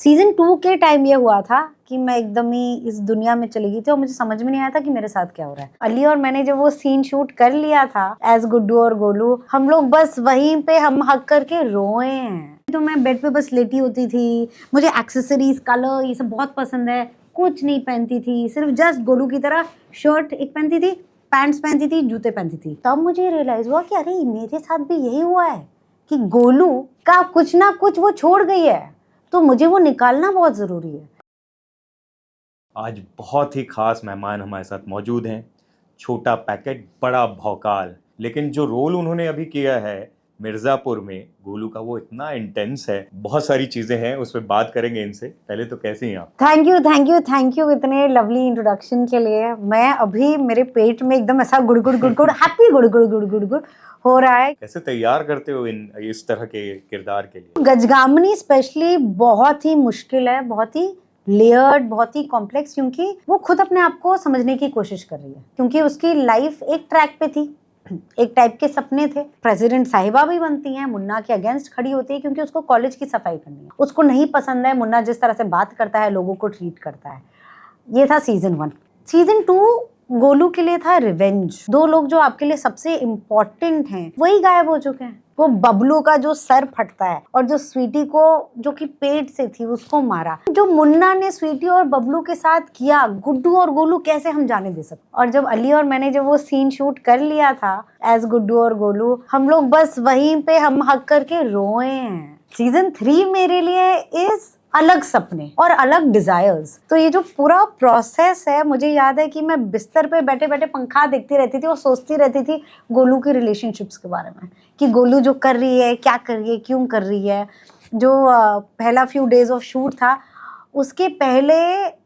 Season 2 के time ये हुआ था कि मैं एकदम ही इस दुनिया में चली गई थी और मुझे समझ में नहीं आया था कि मेरे साथ क्या हो रहा है। अली और मैंने जब वो सीन शूट कर लिया था एज गुड्डू और गोलू, हम लोग बस वहीं पे हम हक करके रोए हैं। तो मैं बेड पे बस लेटी होती थी, मुझे एक्सेसरीज कलर ये सब बहुत पसंद है, कुछ नहीं पहनती थी, सिर्फ जस्ट गोलू की तरह शर्ट एक पहनती थी, पैंट्स पहनती थी, जूते पहनती थी। तब मुझे रियलाइज हुआ कि अरे मेरे साथ भी यही हुआ है कि गोलू का कुछ ना कुछ वो छोड़ गई है, तो मुझे वो निकालना बहुत जरूरी है। आज बहुत ही खास मेहमान हमारे साथ मौजूद हैं। छोटा पैकेट बड़ा भौकाल, लेकिन जो रोल उन्होंने अभी किया है मिर्ज़ापुर में गोलू का वो इतना इंटेंस है। बहुत सारी चीजें हैं, उस पर बात करेंगे इनसे। पहले तो कैसे हैं आप? थैंक यू इतने लवली इंट्रोडक्शन के लिए। मैं अभी मेरे पेट में एकदम ऐसा गुड़गुड़ हैप्पी गुड़गुड़ हो रहा है। कैसे तैयार करते हो इस तरह के किरदार के लिए? गजगामिनी स्पेशली बहुत ही मुश्किल है, बहुत ही लेयर्ड, बहुत ही कॉम्प्लेक्स, क्योंकि वो खुद अपने आप को समझने की कोशिश कर रही है। क्योंकि उसकी लाइफ एक ट्रैक पे थी, एक टाइप के सपने थे। प्रेसिडेंट साहिबा भी बनती हैं, मुन्ना के अगेंस्ट खड़ी होती है क्योंकि उसको कॉलेज की सफाई करनी है। उसको नहीं पसंद है मुन्ना जिस तरह से बात करता है, लोगों को ट्रीट करता है। ये था सीजन 1। सीजन 2 गोलू के लिए था रिवेंज। दो लोग जो आपके लिए सबसे इम्पोर्टेंट हैं वही गायब हो चुके हैं। वो बबलू का जो सर फटता है और जो स्वीटी को जो कि पेट से थी उसको मारा, जो मुन्ना ने स्वीटी और बबलू के साथ किया, गुड्डू और गोलू कैसे हम जाने दे सकते। और जब अली और मैंने जब वो सीन शूट कर लिया था एज गुड्डू और गोलू, हम लोग बस वहीं पे हम हक करके रोए हैं। सीजन 3 मेरे लिए इज अलग सपने और अलग डिजायर्स। तो ये जो पूरा प्रोसेस है, मुझे याद है कि मैं बिस्तर पे बैठे बैठे पंखा देखती रहती थी और सोचती रहती थी गोलू की रिलेशनशिप्स के बारे में, कि गोलू जो कर रही है, क्या कर रही है, क्यों कर रही है। जो पहला फ्यू डेज ऑफ शूट था उसके पहले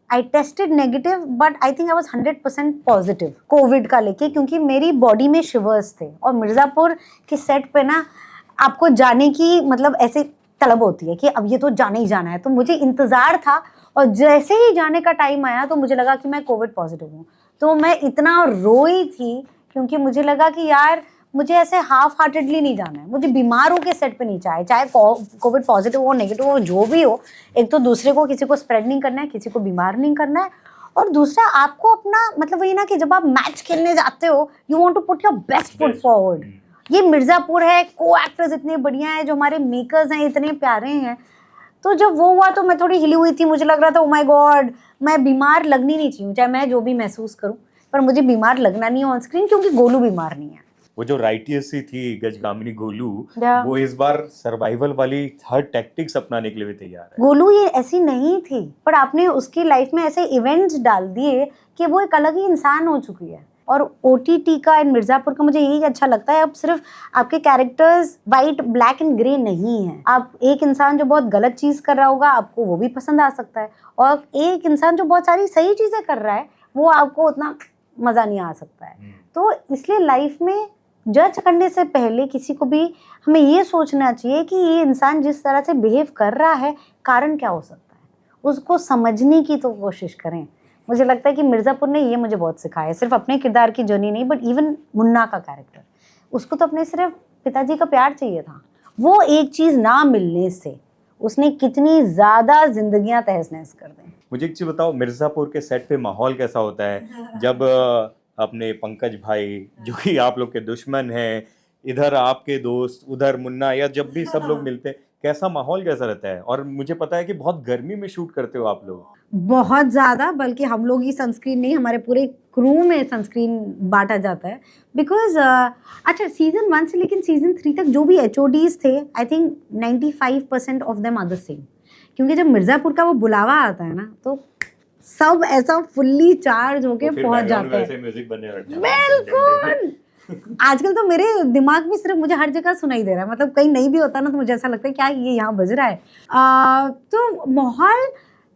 I tested negative, but I think I was 100% positive covid का लेके, क्योंकि मेरी बॉडी में शिवर्स थे। और मिर्ज़ापुर के सेट पे ना आपको जाने की मतलब ऐसे तलब होती है कि अब ये तो जाना ही जाना है। तो मुझे इंतजार था और जैसे ही जाने का टाइम आया तो मुझे लगा कि मैं कोविड पॉजिटिव हूँ। तो मैं इतना रोई थी क्योंकि मुझे लगा कि यार मुझे ऐसे हाफ हार्टेडली नहीं जाना है, मुझे बीमार हो के सेट पे नहीं चाहे कोविड पॉजिटिव हो, नेगेटिव हो, जो भी हो। एक तो दूसरे को किसी को स्प्रेड नहीं करना है, किसी को बीमार नहीं करना है। और दूसरा आपको अपना मतलब वही ना कि जब आप मैच खेलने जाते हो you want to put your best foot forward. ये मिर्ज़ापुर है, को एक्टर्स इतने बढ़िया हैं, जो हमारे मेकर्स हैं इतने प्यारे हैं। तो जब वो हुआ तो मैं थोड़ी हिली हुई थी, मुझे लग रहा था ओ माय गॉड मैं बीमार लगनी नहीं चाहिए, चाहे मैं जो भी महसूस करूं, पर मुझे बीमार लगना नहीं है ऑन स्क्रीन, क्योंकि गोलू बीमार नहीं है। वो जो राइटियस सी थी गजगामिनी गोलू, वो इस बार सर्वाइवल वाली हर टैक्टिक्स अपनाने के लिए भी तैयार है। गोलू ये ऐसी नहीं थी, पर आपने उसकी लाइफ में ऐसे इवेंट्स डाल दिए कि वो एक अलग ही इंसान हो चुकी है। और OTT का एंड मिर्ज़ापुर का मुझे यही अच्छा लगता है, अब सिर्फ आपके characters white black and grey नहीं है। आप एक इंसान जो बहुत गलत चीज़ कर रहा होगा आपको वो भी पसंद आ सकता है, और एक इंसान जो बहुत सारी सही चीज़ें कर रहा है वो आपको उतना मज़ा नहीं आ सकता है। तो इसलिए लाइफ में जज करने से पहले किसी को भी हमें ये सोचना चाहिए कि ये इंसान जिस तरह से बिहेव कर रहा है कारण क्या हो सकता है, उसको समझने की तो कोशिश करें। मुझे लगता है कि मिर्ज़ापुर ने ये मुझे बहुत सिखाया, सिर्फ अपने किरदार की जर्नी नहीं, बट इवन मुन्ना का कैरेक्टर, उसको तो अपने सिर्फ पिताजी का प्यार चाहिए था। वो एक चीज़ ना मिलने से उसने कितनी ज़्यादा जिंदगियां तहस नहस कर दें। मुझे एक चीज बताओ, मिर्ज़ापुर के सेट पे माहौल कैसा होता है जब अपने पंकज भाई जो कि आप लोग के दुश्मन हैं, इधर आपके दोस्त, उधर मुन्ना, या जब भी सब लोग मिलते हैं, कैसा माहौल कैसा रहता है? और मुझे पता है कि बहुत गर्मी में शूट करते हो आप लोग। बहुत ज़्यादा, बल्कि हम लोग ही सनस्क्रीन नहीं, हमारे पूरे क्रू में सनस्क्रीन बांटा जाता है। बिकॉज अच्छा सीजन 1 से लेकिन सीजन 3 तक जो भी HODs थे, I think 95% of them are the same. क्योंकि जब मिर्ज़ापुर का वो बुलावा आता है ना तो सब ऐसा फुल्ली चार्ज होके पहुंच जाते हैं। म्यूजिक बने बिल्कुल। आजकल तो मेरे दिमाग में सिर्फ मुझे हर जगह सुनाई दे रहा है, मतलब कहीं नहीं भी होता ना तो मुझे ऐसा लगता है क्या ये यहाँ बज रहा है। तो माहौल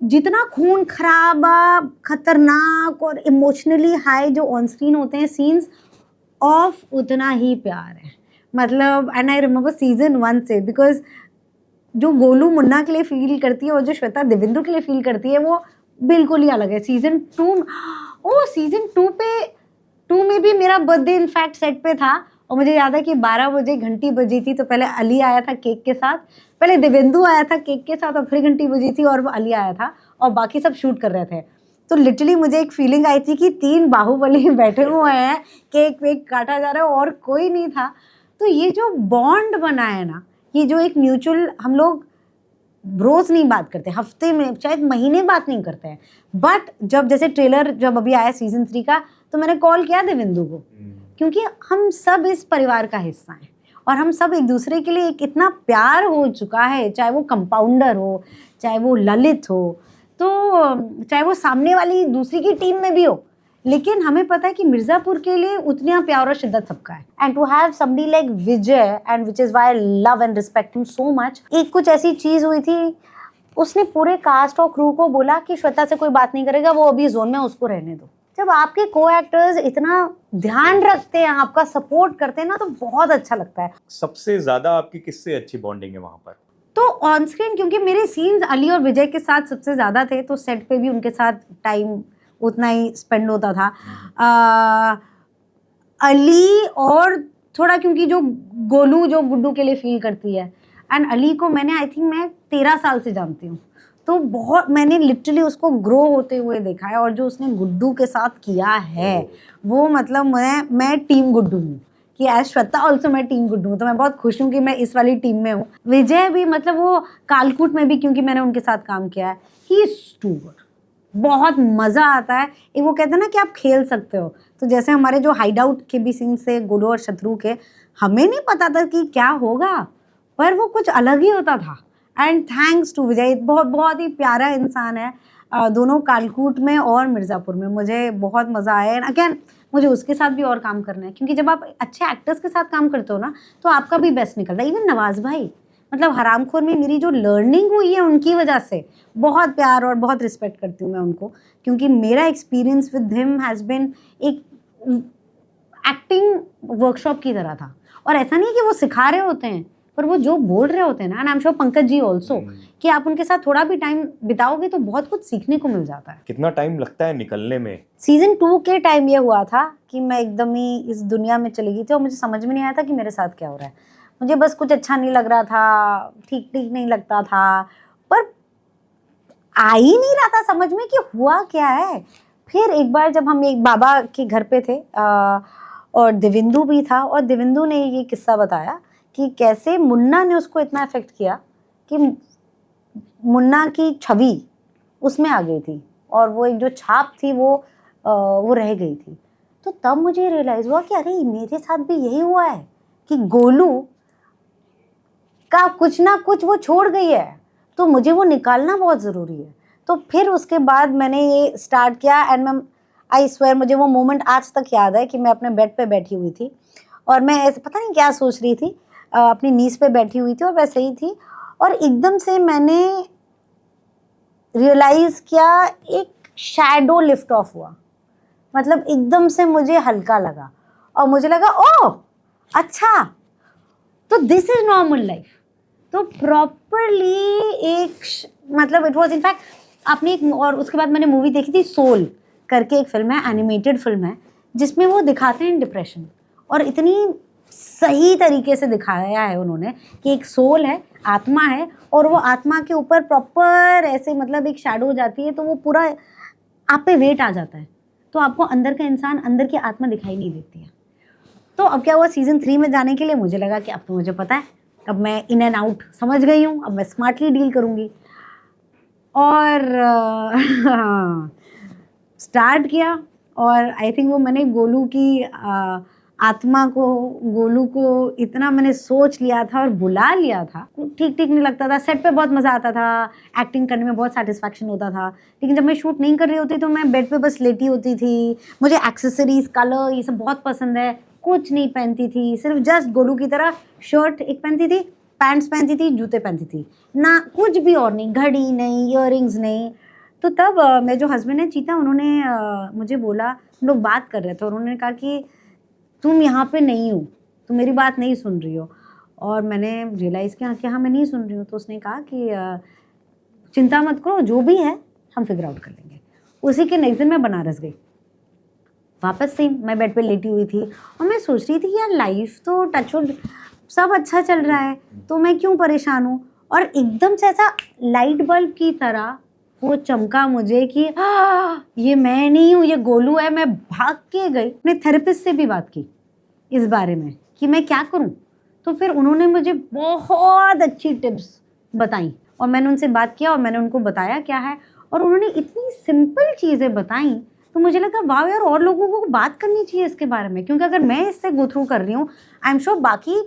जितना खून खराबा, खतरनाक और इमोशनली हाई जो ऑन स्क्रीन होते हैं सीन्स ऑफ, उतना ही प्यार है। मतलब एंड आई रिमेम्बर सीजन 1 से, बिकॉज जो गोलू मुन्ना के लिए फील करती है और जो श्वेता देवेंद्र के लिए फील करती है वो बिल्कुल ही अलग है। सीजन 2 में भी मेरा बर्थडे इनफैक्ट सेट पे था, और मुझे याद है कि 12 बजे घंटी बजी थी तो पहले अली आया था केक के साथ, पहले देवेंदु आया था केक के साथ और फिर घंटी बजी थी और अली आया था और बाकी सब शूट कर रहे थे। तो लिटरली मुझे एक फीलिंग आई थी कि 3 बाहुबली बैठे हुए हैं, केक वेक काटा जा रहा है और कोई नहीं था। तो ये जो बॉन्ड बना है ना, ये जो एक म्यूचुअल, हम लोग रोज नहीं बात करते, हफ्ते में शायद महीने बात नहीं करते हैं, बट जब जैसे ट्रेलर जब अभी आया सीजन 3 का, तो मैंने कॉल किया देवेंदु को, क्योंकि हम सब इस परिवार का हिस्सा हैं और हम सब एक दूसरे के लिए एक इतना प्यार हो चुका है, चाहे वो कंपाउंडर हो, चाहे वो ललित हो, तो चाहे वो सामने वाली दूसरी की टीम में भी हो, लेकिन हमें पता है कि मिर्जापुर के लिए उतना प्यार और शिद्दत सबका है। And to have somebody like Vijay, and which is why I love and respect him so much. एक कुछ ऐसी चीज हुई थी, उसने पूरे कास्ट और क्रू को बोला कि श्वेता से कोई बात नहीं करेगा, वो अभी जोन में, उसको रहने दो। जब आपके को एक्टर्स इतना ध्यान रखते हैं, आपका सपोर्ट करते हैं ना, तो बहुत अच्छा लगता है। सबसे ज्यादा आपकी किससे अच्छी बॉन्डिंग है वहां पर? तो ऑन स्क्रीन, क्योंकि मेरे सीन्स अली और विजय के साथ सबसे ज्यादा थे, तो सेट पे भी उनके साथ टाइम उतना ही स्पेंड होता था। अली और थोड़ा, क्योंकि जो गोलू जो गुड्डू के लिए फील करती है, एंड अली को मैंने आई थिंक मैं 13 साल से जानती हूँ, तो बहुत मैंने लिटरली उसको ग्रो होते हुए देखा है। और जो उसने गुड्डू के साथ किया है वो, मतलब मैं टीम गुड्डू हूँ, कि एज श्वेता ऑल्सो मैं टीम गुड्डू हूँ, तो मैं बहुत खुश हूँ कि मैं इस वाली टीम में हूँ। विजय भी, मतलब वो कालकूट में भी, क्योंकि मैंने उनके साथ काम किया है, ही इज टू गुड, बहुत मज़ा आता है। एक वो कहते हैं ना कि आप खेल सकते हो, तो जैसे हमारे जो हाइड आउट के भी सीन से गोलू और शत्रु के, हमें नहीं पता था कि क्या होगा, पर वो कुछ अलग ही होता था। एंड थैंक्स टू विजय, बहुत बहुत ही प्यारा इंसान है। दोनों कालकूट में और मिर्ज़ापुर में मुझे बहुत मज़ा आया। एंड अगेन मुझे उसके साथ भी और काम करना है, क्योंकि जब आप अच्छे एक्टर्स के साथ काम करते हो ना, तो आपका भी बेस्ट निकलता है। इवन नवाज भाई, मतलब हरामखोर में मेरी जो लर्निंग हुई है उनकी वजह से, बहुत प्यार और बहुत रिस्पेक्ट करती हूँ मैं उनको, क्योंकि मेरा experience with him has been एक एक्टिंग वर्कशॉप की तरह था। और ऐसा नहीं कि वो सिखा रहे होते हैं, पर वो जो बोल रहे होते हैं ना, and I am sure Pankaj ji also, कि आप उनके साथ थोड़ा भी टाइम बिताओगे तो बहुत कुछ सीखने को मिल जाता है। कितना टाइम लगता है निकलने में? सीजन 2 के टाइम ये हुआ था कि मैं एकदम ही इस दुनिया में चली गई थी और मुझे समझ में नहीं आया था कि मेरे साथ क्या हो रहा है। मुझे बस कुछ अच्छा नहीं लग रहा था, ठीक ठीक नहीं लगता था, पर आ ही नहीं रहा था समझ में कि हुआ क्या है। फिर एक बार जब हम एक बाबा के घर पे थे, और देवेंदु भी था, और देवेंदु ने ये किस्सा बताया कि कैसे मुन्ना ने उसको इतना इफेक्ट किया कि मुन्ना की छवि उसमें आ गई थी, और वो एक जो छाप थी वो रह गई थी। तो तब मुझे रियलाइज हुआ कि अरे मेरे साथ भी यही हुआ है, कि गोलू का कुछ ना कुछ वो छोड़ गई है, तो मुझे वो निकालना बहुत ज़रूरी है। तो फिर उसके बाद मैंने ये स्टार्ट किया, एंड मैं आई स्वेयर, मुझे वो मोमेंट आज तक याद है कि मैं अपने बेड पे बैठी हुई थी और मैं ऐसे पता नहीं क्या सोच रही थी, अपनी नीज पे बैठी हुई थी और वैसे ही थी, और एकदम से मैंने रियलाइज़ किया, एक शैडो लिफ्ट ऑफ हुआ, मतलब एकदम से मुझे हल्का लगा और मुझे लगा ओह अच्छा, तो दिस इज नॉर्मल लाइफ। तो प्रॉपरली एक मतलब इट वाज इनफैक्ट, आपने एक, और उसके बाद मैंने मूवी देखी थी सोल करके, एक फिल्म है, एनिमेटेड फिल्म है, जिसमें वो दिखाते हैं डिप्रेशन, और इतनी सही तरीके से दिखाया है उन्होंने कि एक सोल है, आत्मा है, और वो आत्मा के ऊपर प्रॉपर ऐसे मतलब एक शैडो हो जाती है, तो वो पूरा आप पे वेट आ जाता है, तो आपको अंदर का इंसान, अंदर की आत्मा दिखाई नहीं देती है। तो अब क्या हुआ, सीजन 3 में जाने के लिए मुझे लगा कि अब तो मुझे पता है, अब मैं इन एंड आउट समझ गई हूँ, अब मैं स्मार्टली डील करूँगी, और स्टार्ट किया। और आई थिंक वो मैंने गोलू की आत्मा को, गोलू को इतना मैंने सोच लिया था और बुला लिया था, ठीक ठीक नहीं लगता था। सेट पे बहुत मज़ा आता था, एक्टिंग करने में बहुत सेटिस्फैक्शन होता था, लेकिन जब मैं शूट नहीं कर रही होती तो मैं बेड पे बस लेटी होती थी। मुझे एक्सेसरीज, कलर, ये सब बहुत पसंद है, कुछ नहीं पहनती थी, सिर्फ जस्ट गोलू की तरह शर्ट एक पहनती थी, पैंट्स पहनती थी, जूते पहनती थी, ना कुछ भी और नहीं, घड़ी नहीं, ईयरिंग्स नहीं। तो तब मेरे जो हस्बैंड है चीता, उन्होंने मुझे बोला, हम लोग बात कर रहे थे और उन्होंने कहा कि तुम यहाँ पे नहीं हो, तुम मेरी बात नहीं सुन रही हो। और मैंने रियलाइज़ किया कि हाँ मैं नहीं सुन रही हूँ। तो उसने कहा कि चिंता मत करो, जो भी है हम फिगर आउट कर लेंगे। उसी के नेक्स्ट दिन मैं बनारस गई, वापस से मैं बेड पे लेटी हुई थी और मैं सोच रही थी यार लाइफ तो टचवुड सब अच्छा चल रहा है, तो मैं क्यों परेशान हूँ। और एकदम से ऐसा लाइट बल्ब की तरह वो चमका मुझे कि ये मैं नहीं हूँ, ये गोलू है। मैं भाग के गई, अपने थेरेपिस्ट से भी बात की इस बारे में कि मैं क्या करूँ। तो फिर उन्होंने मुझे बहुत अच्छी टिप्स बताई और मैंने उनसे बात किया और मैंने उनको बताया क्या है, और उन्होंने इतनी सिंपल चीज़ें बताई तो मुझे लगा वाह यार, और लोगों को बात करनी चाहिए इसके बारे में, क्योंकि अगर मैं इससे गो थ्रू कर रही हूँ, आई एम श्योर बाकी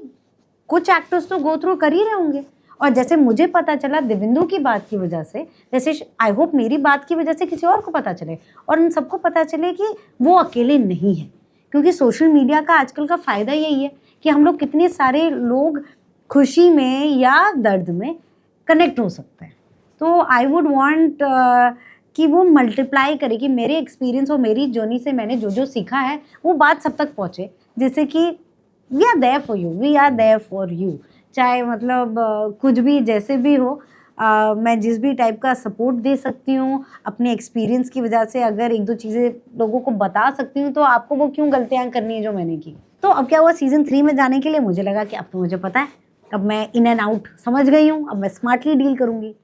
कुछ एक्टर्स तो गो थ्रू कर ही रहे होंगे। और जैसे मुझे पता चला दिविंदु की बात की वजह से, जैसे आई होप मेरी बात की वजह से किसी और को पता चले और उन सबको पता चले कि वो अकेले नहीं है। क्योंकि सोशल मीडिया का आजकल का फ़ायदा यही है कि हम लोग कितने सारे लोग खुशी में या दर्द में कनेक्ट हो सकते हैं। तो आई वुड वांट कि वो मल्टीप्लाई करे, कि मेरे एक्सपीरियंस और मेरी जर्नी से मैंने जो जो सीखा है वो बात सब तक पहुँचे, जैसे कि we are there for you, we are there for you. चाहे मतलब कुछ भी जैसे भी हो, मैं जिस भी टाइप का सपोर्ट दे सकती हूँ अपने एक्सपीरियंस की वजह से, अगर एक दो चीज़ें लोगों को बता सकती हूँ तो आपको वो क्यों गलतियाँ करनी है जो मैंने की। तो अब क्या हुआ, सीज़न 3 में जाने के लिए मुझे लगा कि अब तो मुझे पता है, अब मैं इन एंड आउट समझ गई हूँ, अब मैं स्मार्टली डील करूँगी।